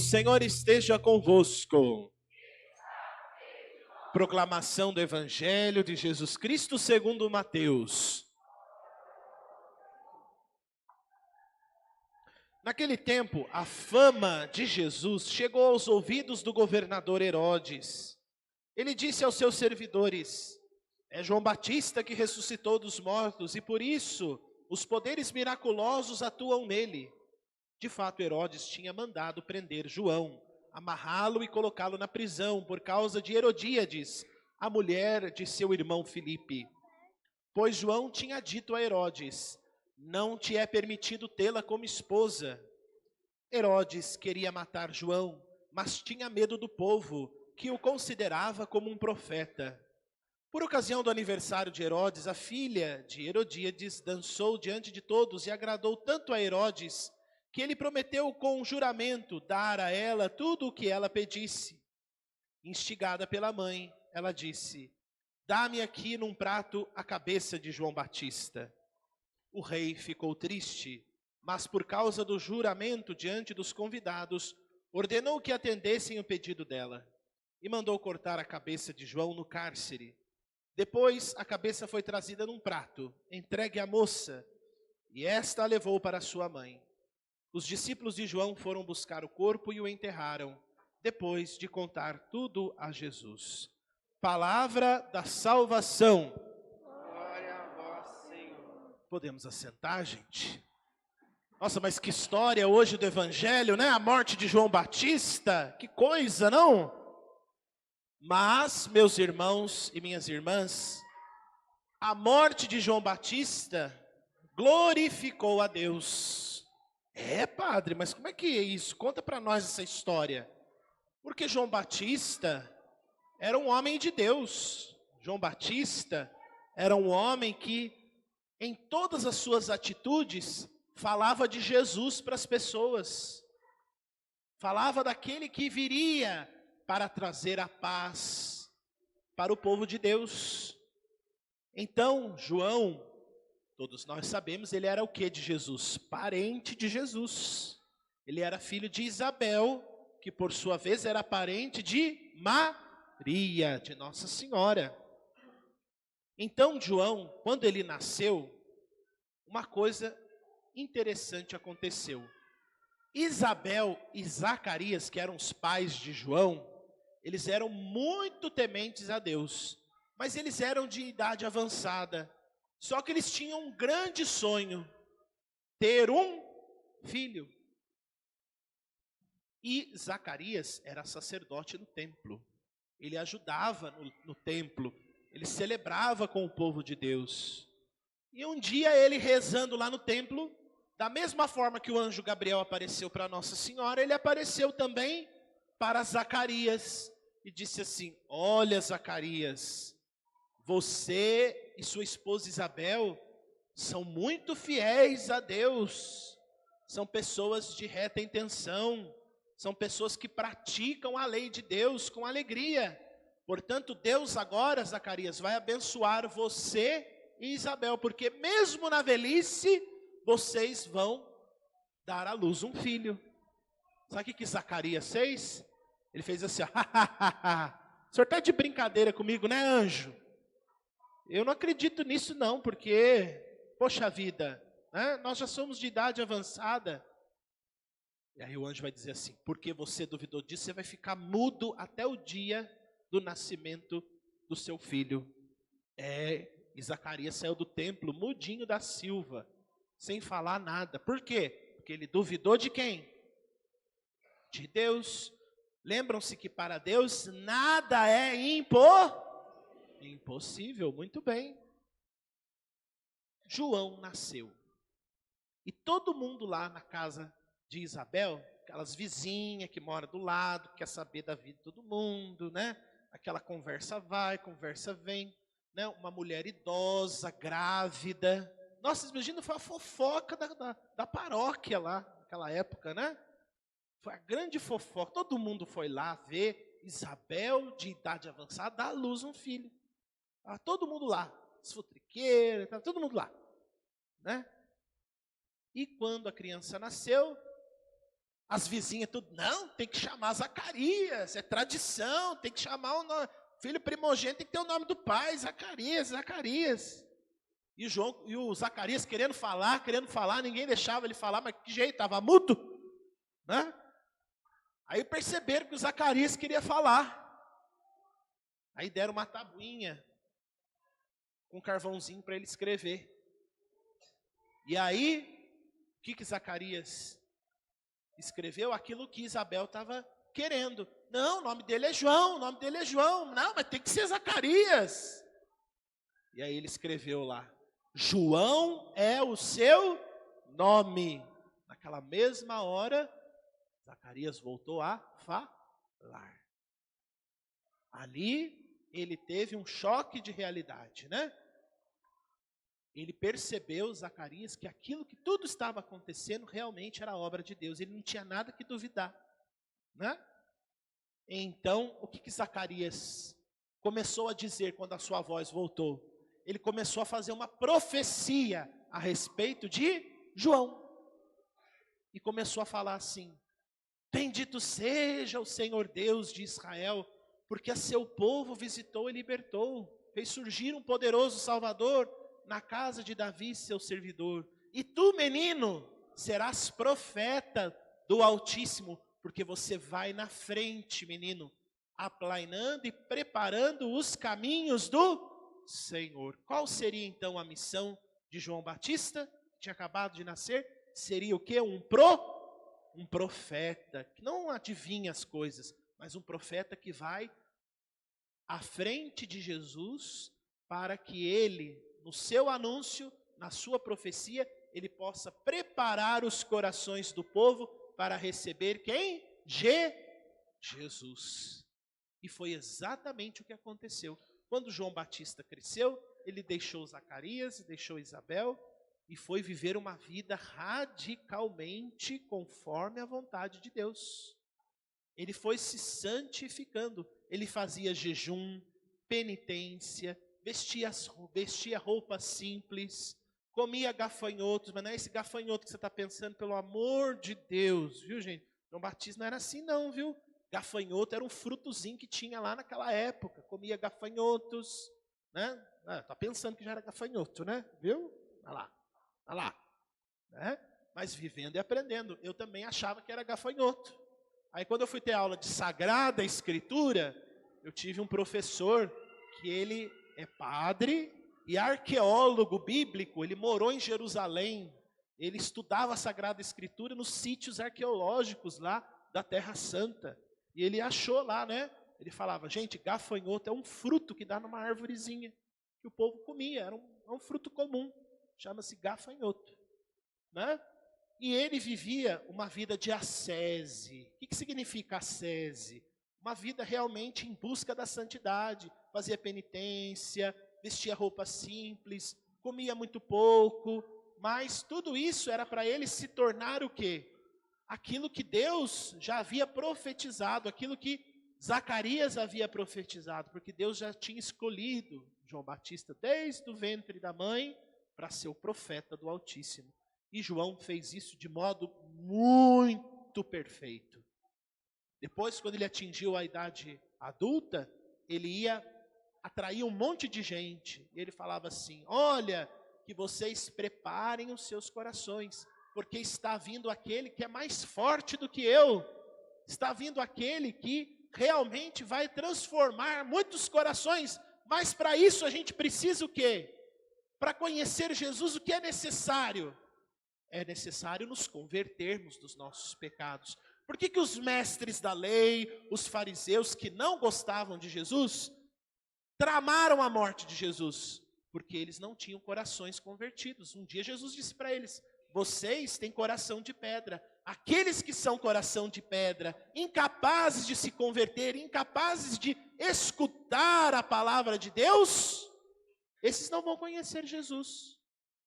Senhor esteja convosco. Proclamação do Evangelho de Jesus Cristo segundo Mateus. Naquele tempo, a fama de Jesus chegou aos ouvidos do governador Herodes. Ele disse aos seus servidores: é João Batista que ressuscitou dos mortos, e por isso os poderes miraculosos atuam nele. De fato, Herodes tinha mandado prender João, amarrá-lo e colocá-lo na prisão por causa de Herodíades, a mulher de seu irmão Filipe. Pois João tinha dito a Herodes: não te é permitido tê-la como esposa. Herodes queria matar João, mas tinha medo do povo, que o considerava como um profeta. Por ocasião do aniversário de Herodes, a filha de Herodíades dançou diante de todos e agradou tanto a Herodes, que ele prometeu com juramento dar a ela tudo o que ela pedisse. Instigada pela mãe, ela disse: dá-me aqui num prato a cabeça de João Batista. O rei ficou triste, mas por causa do juramento diante dos convidados, ordenou que atendessem o pedido dela e mandou cortar a cabeça de João no cárcere. Depois a cabeça foi trazida num prato, entregue à moça, e esta a levou para sua mãe. Os discípulos de João foram buscar o corpo e o enterraram, depois de contar tudo a Jesus. Palavra da salvação. Glória a vós, Senhor. Podemos assentar, gente? Nossa, mas que história hoje do Evangelho, né? A morte de João Batista, que coisa, não? Mas, meus irmãos e minhas irmãs, a morte de João Batista glorificou a Deus. É, padre, mas como é que é isso? Conta para nós essa história. Porque João Batista era um homem de Deus. João Batista era um homem que, em todas as suas atitudes, falava de Jesus para as pessoas. Falava daquele que viria para trazer a paz para o povo de Deus. Então, João, todos nós sabemos, ele era o que de Jesus? Parente de Jesus. Ele era filho de Isabel, que por sua vez era parente de Maria, de Nossa Senhora. Então, João, quando ele nasceu, uma coisa interessante aconteceu. Isabel e Zacarias, que eram os pais de João, eles eram muito tementes a Deus, mas eles eram de idade avançada. Só que eles tinham um grande sonho, ter um filho. E Zacarias era sacerdote no templo. Ele ajudava no templo, ele celebrava com o povo de Deus. E um dia ele rezando lá no templo, da mesma forma que o anjo Gabriel apareceu para Nossa Senhora, ele apareceu também para Zacarias e disse assim: olha, Zacarias, você e sua esposa Isabel são muito fiéis a Deus, são pessoas de reta intenção, são pessoas que praticam a lei de Deus com alegria. Portanto, Deus agora, Zacarias, vai abençoar você e Isabel, porque mesmo na velhice, vocês vão dar à luz um filho. Sabe o que Zacarias fez? Ele fez assim, ó, o senhor está de brincadeira comigo, né, anjo? Eu não acredito nisso não, porque, poxa vida, né, nós já somos de idade avançada. E aí o anjo vai dizer assim: porque você duvidou disso, você vai ficar mudo até o dia do nascimento do seu filho. E Zacarias saiu do templo mudinho da Silva, sem falar nada. Por quê? Porque ele duvidou de quem? De Deus. Lembram-se que para Deus nada é impossível. Muito bem. João nasceu. E todo mundo lá na casa de Isabel, aquelas vizinhas que moram do lado, quer saber da vida de todo mundo, né? Aquela conversa vai, conversa vem, né? Uma mulher idosa, grávida. Nossa, imagina, foi a fofoca da paróquia lá, naquela época, né? Foi a grande fofoca. Todo mundo foi lá ver Isabel, de idade avançada, dar à luz um filho. Estava todo mundo lá, as futriqueiras, estava todo mundo lá, né? E quando a criança nasceu, As vizinhas tudo, não, tem que chamar Zacarias, é tradição, tem que chamar o filho primogênito, tem que ter o nome do pai, Zacarias, Zacarias. E o Zacarias querendo falar, ninguém deixava ele falar, mas que jeito, estava mudo, né? Aí perceberam que o Zacarias queria falar. Aí deram uma tabuinha com um carvãozinho para ele escrever. E aí, o que Zacarias escreveu? Aquilo que Isabel estava querendo. Não, o nome dele é João, Não, mas tem que ser Zacarias. E aí ele escreveu lá, João é o seu nome. Naquela mesma hora, Zacarias voltou a falar. Ali, ele teve um choque de realidade, né? Ele percebeu, Zacarias, que aquilo que tudo estava acontecendo realmente era obra de Deus. Ele não tinha nada que duvidar, né? Então, o que Zacarias começou a dizer quando a sua voz voltou? Ele começou a fazer uma profecia a respeito de João. E começou a falar assim, bendito seja o Senhor Deus de Israel, porque a seu povo visitou e libertou, fez surgir um poderoso Salvador na casa de Davi, seu servidor. E tu, menino, serás profeta do Altíssimo, porque você vai na frente, menino, aplainando e preparando os caminhos do Senhor. Qual seria então a missão de João Batista, que tinha acabado de nascer? Seria o quê? Um profeta, que não adivinha as coisas, mas um profeta que vai à frente de Jesus, para que ele, no seu anúncio, na sua profecia, ele possa preparar os corações do povo para receber quem? Jesus. E foi exatamente o que aconteceu. Quando João Batista cresceu, ele deixou Zacarias, deixou Isabel, e foi viver uma vida radicalmente conforme a vontade de Deus. Ele foi se santificando, ele fazia jejum, penitência, vestia roupas simples, comia gafanhotos, mas não é esse gafanhoto que você está pensando, pelo amor de Deus, viu gente? João Batista não era assim não, viu? Gafanhoto era um frutozinho que tinha lá naquela época, comia gafanhotos, né? Tá pensando que já era gafanhoto, né? Viu? Olha lá, né? Mas vivendo e aprendendo, eu também achava que era gafanhoto. Aí quando eu fui ter aula de Sagrada Escritura, eu tive um professor que ele é padre e arqueólogo bíblico, ele morou em Jerusalém, ele estudava a Sagrada Escritura nos sítios arqueológicos lá da Terra Santa. E ele achou lá, né? Ele falava, gente, gafanhoto é um fruto que dá numa árvorezinha, que o povo comia, era um fruto comum, chama-se gafanhoto, né? E ele vivia uma vida de ascese. O que significa ascese? Uma vida realmente em busca da santidade, fazia penitência, vestia roupas simples, comia muito pouco, mas tudo isso era para ele se tornar o quê? Aquilo que Deus já havia profetizado, aquilo que Zacarias havia profetizado, porque Deus já tinha escolhido João Batista desde o ventre da mãe para ser o profeta do Altíssimo. E João fez isso de modo muito perfeito. Depois, quando ele atingiu a idade adulta, ele ia atrair um monte de gente. E ele falava assim, olha, que vocês preparem os seus corações, porque está vindo aquele que é mais forte do que eu. Está vindo aquele que realmente vai transformar muitos corações. Mas para isso a gente precisa o quê? Para conhecer Jesus, o que é necessário? É necessário nos convertermos dos nossos pecados. Por que os mestres da lei, os fariseus que não gostavam de Jesus, tramaram a morte de Jesus? Porque eles não tinham corações convertidos. Um dia Jesus disse para eles, vocês têm coração de pedra. Aqueles que são coração de pedra, incapazes de se converter, incapazes de escutar a palavra de Deus, esses não vão conhecer Jesus.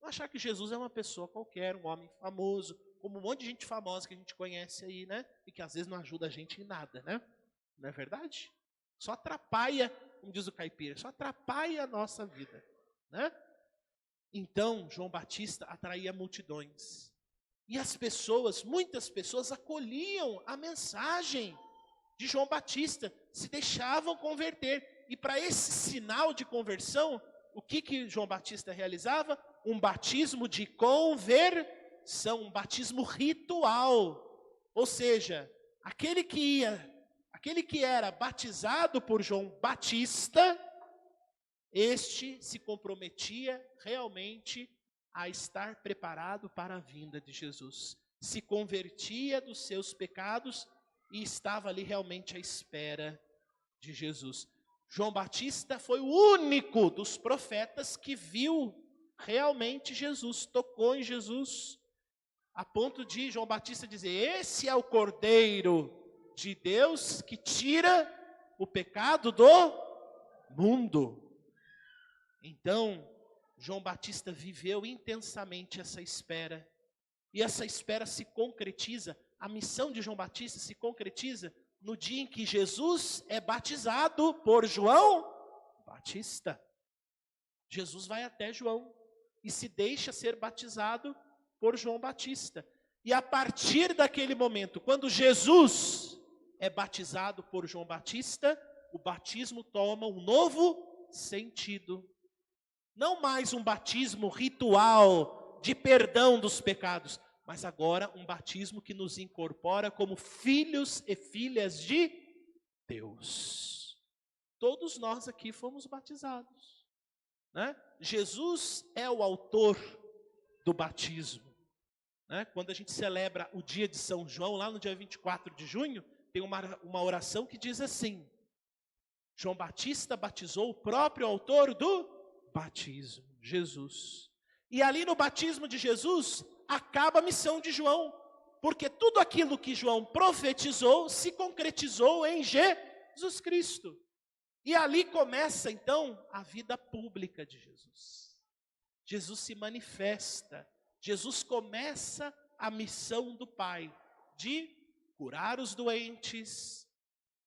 Não achar que Jesus é uma pessoa qualquer, um homem famoso, como um monte de gente famosa que a gente conhece aí, né? E que às vezes não ajuda a gente em nada, né? Não é verdade? Só atrapalha, como diz o caipira, só atrapalha a nossa vida, né? Então, João Batista atraía multidões. E as pessoas, muitas pessoas acolhiam a mensagem de João Batista, se deixavam converter. E para esse sinal de conversão, o que João Batista realizava? Um batismo de conversão, um batismo ritual. Ou seja, aquele que era batizado por João Batista, este se comprometia realmente a estar preparado para a vinda de Jesus. Se convertia dos seus pecados e estava ali realmente à espera de Jesus. João Batista foi o único dos profetas que viu realmente Jesus, tocou em Jesus, a ponto de João Batista dizer: esse é o Cordeiro de Deus que tira o pecado do mundo. Então, João Batista viveu intensamente essa espera, e essa espera se concretiza, a missão de João Batista se concretiza no dia em que Jesus é batizado por João Batista. Jesus vai até João e se deixa ser batizado por João Batista. E a partir daquele momento, quando Jesus é batizado por João Batista, o batismo toma um novo sentido. Não mais um batismo ritual de perdão dos pecados, mas agora um batismo que nos incorpora como filhos e filhas de Deus. Todos nós aqui fomos batizados, né? Jesus é o autor do batismo, né? Quando a gente celebra o dia de São João, lá no dia 24 de junho, tem uma oração que diz assim: João Batista batizou o próprio autor do batismo, Jesus. E ali no batismo de Jesus, acaba a missão de João, porque tudo aquilo que João profetizou se concretizou em Jesus Cristo. E ali começa então a vida pública de Jesus. Jesus se manifesta, Jesus começa a missão do Pai de curar os doentes.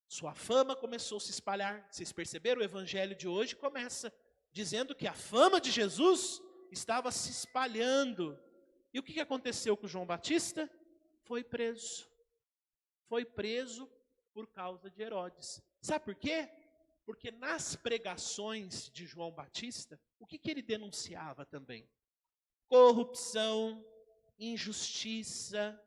Sua fama começou a se espalhar. Vocês perceberam? O evangelho de hoje começa dizendo que a fama de Jesus estava se espalhando. E o que aconteceu com João Batista? Foi preso. Foi preso por causa de Herodes. Sabe por quê? Porque nas pregações de João Batista, o que ele denunciava também? Corrupção, injustiça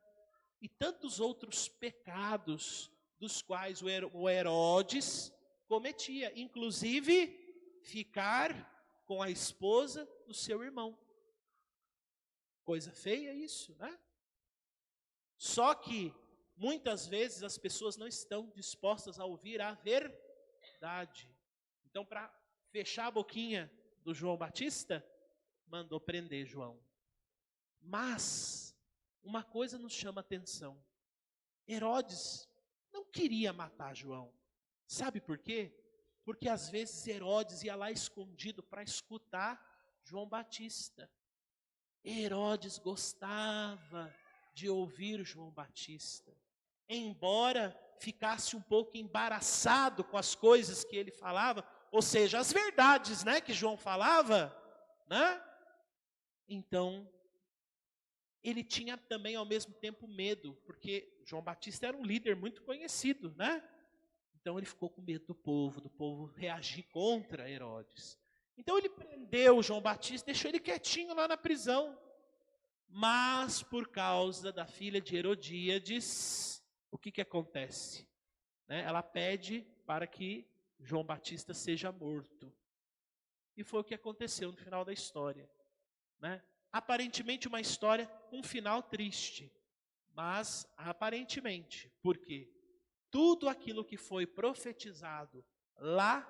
e tantos outros pecados dos quais o Herodes cometia, inclusive ficar com a esposa do seu irmão. Coisa feia isso, né? Só que muitas vezes as pessoas não estão dispostas a ouvir a verdade. Então, para fechar a boquinha do João Batista, mandou prender João. Mas uma coisa nos chama a atenção: Herodes não queria matar João. Sabe por quê? Porque às vezes Herodes ia lá escondido para escutar João Batista. Herodes gostava de ouvir João Batista, embora ficasse um pouco embaraçado com as coisas que ele falava, ou seja, as verdades, né, que João falava, né? Então, ele tinha também ao mesmo tempo medo, porque João Batista era um líder muito conhecido, né? Então ele ficou com medo do povo reagir contra Herodes. Então ele prendeu João Batista, deixou ele quietinho lá na prisão. Mas por causa da filha de Herodíades, o que acontece? Né? Ela pede para que João Batista seja morto. E foi o que aconteceu no final da história, né? Aparentemente uma história com um final triste, mas aparentemente, porque tudo aquilo que foi profetizado lá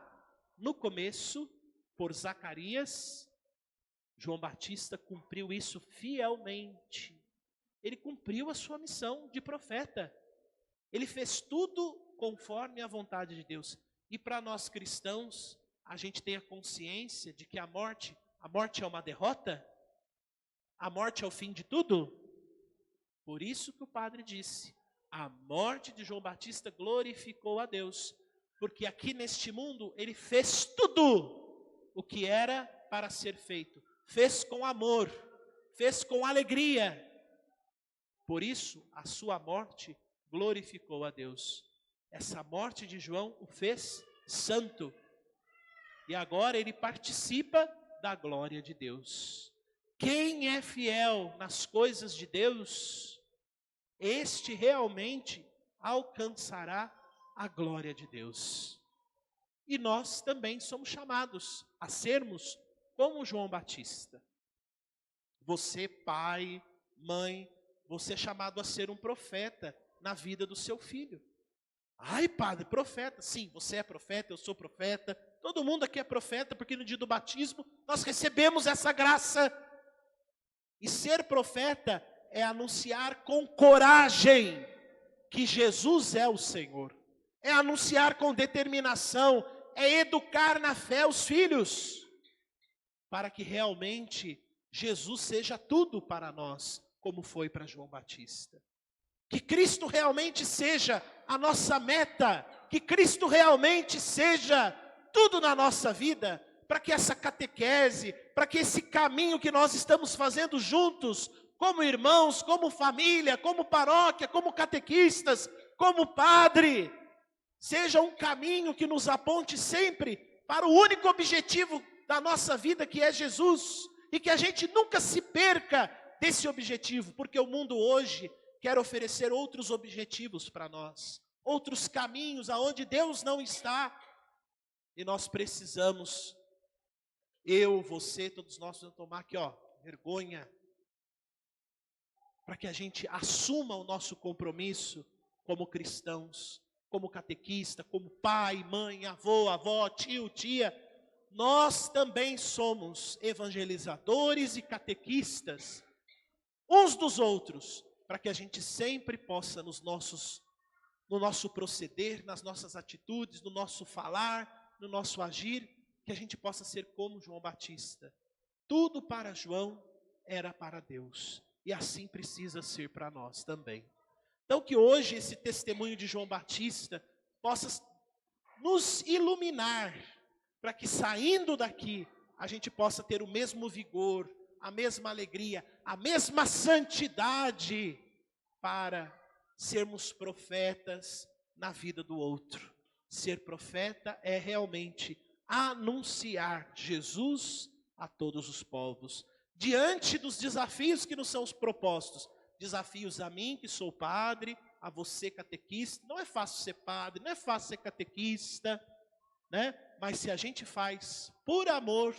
no começo por Zacarias, João Batista cumpriu isso fielmente. Ele cumpriu a sua missão de profeta. Ele fez tudo conforme a vontade de Deus. E para nós cristãos, a gente tem a consciência de que a morte é uma derrota? A morte é o fim de tudo? Por isso que o padre disse: a morte de João Batista glorificou a Deus, porque aqui neste mundo ele fez tudo o que era para ser feito. Fez com amor, fez com alegria. Por isso, a sua morte glorificou a Deus. Essa morte de João o fez santo. E agora ele participa da glória de Deus. Quem é fiel nas coisas de Deus, este realmente alcançará a glória de Deus. E nós também somos chamados a sermos como João Batista. Você, pai, mãe, você é chamado a ser um profeta na vida do seu filho. Ai, padre, profeta. Sim, você é profeta, eu sou profeta. Todo mundo aqui é profeta, porque no dia do batismo nós recebemos essa graça. E ser profeta é anunciar com coragem que Jesus é o Senhor. É anunciar com determinação, é educar na fé os filhos, para que realmente Jesus seja tudo para nós, como foi para João Batista. Que Cristo realmente seja a nossa meta, que Cristo realmente seja tudo na nossa vida, para que essa catequese, para que esse caminho que nós estamos fazendo juntos, como irmãos, como família, como paróquia, como catequistas, como padre, seja um caminho que nos aponte sempre para o único objetivo da nossa vida, que é Jesus, e que a gente nunca se perca desse objetivo, porque o mundo hoje quer oferecer outros objetivos para nós, outros caminhos aonde Deus não está, e nós precisamos, eu, você, todos nós vamos tomar aqui, vergonha, para que a gente assuma o nosso compromisso como cristãos, como catequista, como pai, mãe, avô, avó, tio, tia. Nós também somos evangelizadores e catequistas, uns dos outros, para que a gente sempre possa no nosso proceder, nas nossas atitudes, no nosso falar, no nosso agir, que a gente possa ser como João Batista. Tudo para João era para Deus, e assim precisa ser para nós também. Então que hoje esse testemunho de João Batista possa nos iluminar, para que saindo daqui a gente possa ter o mesmo vigor, a mesma alegria, a mesma santidade para sermos profetas na vida do outro. Ser profeta é realmente anunciar Jesus a todos os povos, diante dos desafios que nos são propostos. Desafios a mim, que sou padre, a você, catequista. Não é fácil ser padre, não é fácil ser catequista, né? Mas se a gente faz por amor,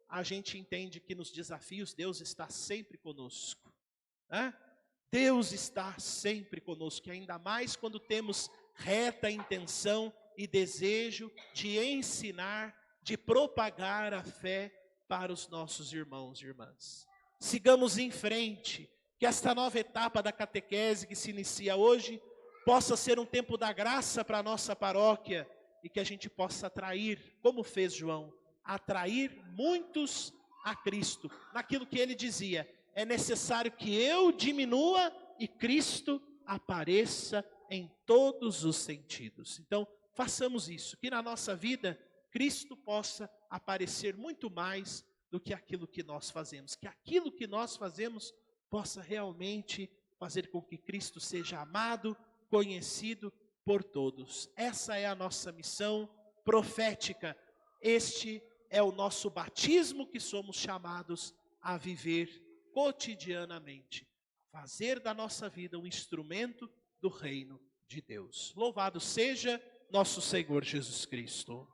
a gente entende que nos desafios Deus está sempre conosco, né? Deus está sempre conosco, e ainda mais quando temos reta intenção e desejo de ensinar, de propagar a fé para os nossos irmãos e irmãs. Sigamos em frente, que esta nova etapa da catequese que se inicia hoje possa ser um tempo da graça para a nossa paróquia, e que a gente possa atrair, como fez João, atrair muitos a Cristo. Naquilo que ele dizia, é necessário que eu diminua e Cristo apareça em todos os sentidos. Então, façamos isso, que na nossa vida Cristo possa aparecer muito mais do que aquilo que nós fazemos. Que aquilo que nós fazemos possa realmente fazer com que Cristo seja amado, conhecido por todos. Essa é a nossa missão profética. Este é o nosso batismo que somos chamados a viver cotidianamente. Fazer da nossa vida um instrumento do reino de Deus. Louvado seja nosso Senhor Jesus Cristo.